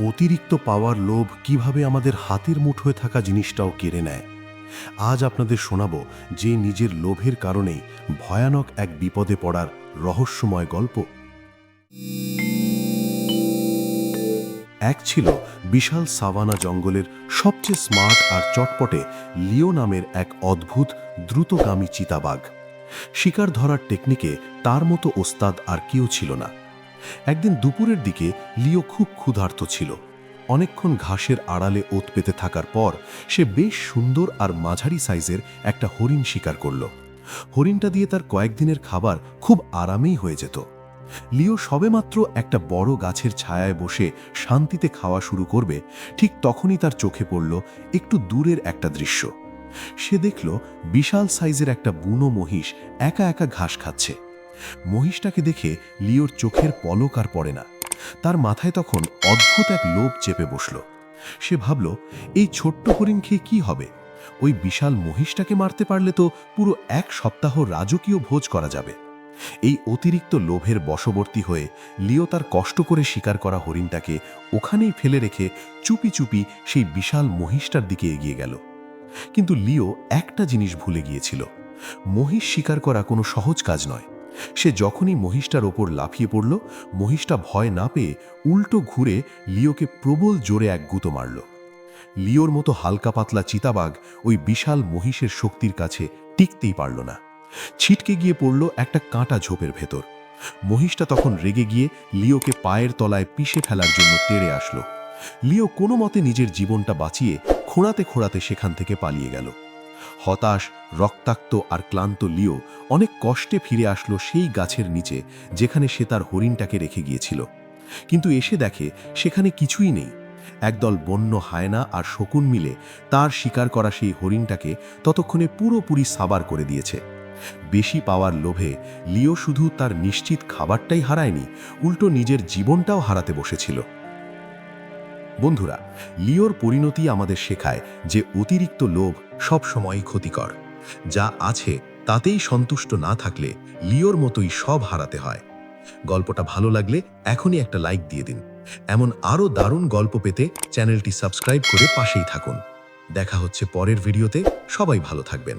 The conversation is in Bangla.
অতিরিক্ত পাওয়ার লোভ কিভাবে আমাদের হাতের মুঠোয় থাকা জিনিসটাও কেড়ে নেয়। আজ আপনাদের শোনাবো যে নিজের লোভের কারণেই ভয়ানক এক বিপদে পড়ার রহস্যময় গল্প। এক ছিল বিশাল সাভানা জঙ্গলের সবচেয়ে স্মার্ট আর চটপটে লিও নামের এক অদ্ভুত দ্রুতগামী চিতাবাঘ। শিকার ধরার টেকনিকে তার মতো ওস্তাদ আর কেউ ছিল না। একদিন দুপুরের দিকে লিও খুব ক্ষুধার্ত ছিল। অনেকক্ষণ ঘাসের আড়ালে ওত পেতে থাকার পর সে বেশ সুন্দর আর মাঝারি সাইজের একটা হরিণ শিকার করল। হরিণটা দিয়ে তার কয়েকদিনের খাবার খুব আরামেই হয়ে যেত। লিও সবেমাত্র একটা বড় গাছের ছায়ায় বসে শান্তিতে খাওয়া শুরু করবে, ঠিক তখনই তার চোখে পড়ল একটু দূরের একটা দৃশ্য। সে দেখল বিশাল সাইজের একটা বুনো মহিষ একা একা ঘাস খাচ্ছে। মহিষটাকে দেখে লিওর চোখের পলক আর পড়ে না। তার মাথায় তখন অদ্ভুত এক লোভ চেপে বসল। সে ভাবল, এই ছোট্ট হরিণ খেয়ে কি হবে? ওই বিশাল মহিষটাকে মারতে পারলে তো পুরো এক সপ্তাহ রাজকীয় ভোজ করা যাবে। এই অতিরিক্ত লোভের বশবর্তী হয়ে লিও তার কষ্ট করে শিকার করা হরিণটাকে ওখানেই ফেলে রেখে চুপি চুপি সেই বিশাল মহিষটার দিকে এগিয়ে গেল। কিন্তু লিও একটা জিনিস ভুলে গিয়েছিল। মহিষ শিকার করা কোনো সহজ কাজ নয়। সে যখনই মহিষটার ওপর লাফিয়ে পড়ল, মহিষটা ভয় না পেয়ে উল্টো ঘুরে লিওকে প্রবল জোরে এক গুঁতো মারল। লিওর মতো হালকা পাতলা চিতাবাঘ ওই বিশাল মহিষের শক্তির কাছে টিকতেই পারল না। ছিটকে গিয়ে পড়ল একটা কাঁটা ঝোপের ভেতর। মহিষটা তখন রেগে গিয়ে লিওকে পায়ের তলায় পিষে ফেলার জন্য তেড়ে আসলো। লিও কোনো মতে নিজের জীবনটা বাঁচিয়ে খোঁড়াতে খোঁড়াতে সেখান থেকে পালিয়ে গেল। হতাশ, রক্তাক্ত আর ক্লান্ত লিও অনেক কষ্টে ফিরে আসলো সেই গাছের নিচে যেখানে সে তার হরিণটাকে রেখে গিয়েছিল। কিন্তু এসে দেখে সেখানে কিছুই নেই। একদল বন্য হায়না আর শকুন মিলে তার শিকার করা সেই হরিণটাকে ততক্ষণে পুরোপুরি সাবার করে দিয়েছে। বেশি পাওয়ার লোভে লিও শুধু তার নিশ্চিত খাবারটাই হারায়নি, উল্টো নিজের জীবনটাও হারাতে বসেছিল। বন্ধুরা, লিওর পরিণতি আমাদের শেখায় যে অতিরিক্ত লোভ সবসময়ই ক্ষতিকর। যা আছে তাতেই সন্তুষ্ট না থাকলে লিওর মতোই সব হারাতে হয়। গল্পটা ভালো লাগলে এখনই একটা লাইক দিয়ে দিন। এমন আরও দারুণ গল্প পেতে চ্যানেলটি সাবস্ক্রাইব করে পাশেই থাকুন। দেখা হচ্ছে পরের ভিডিওতে। সবাই ভালো থাকবেন।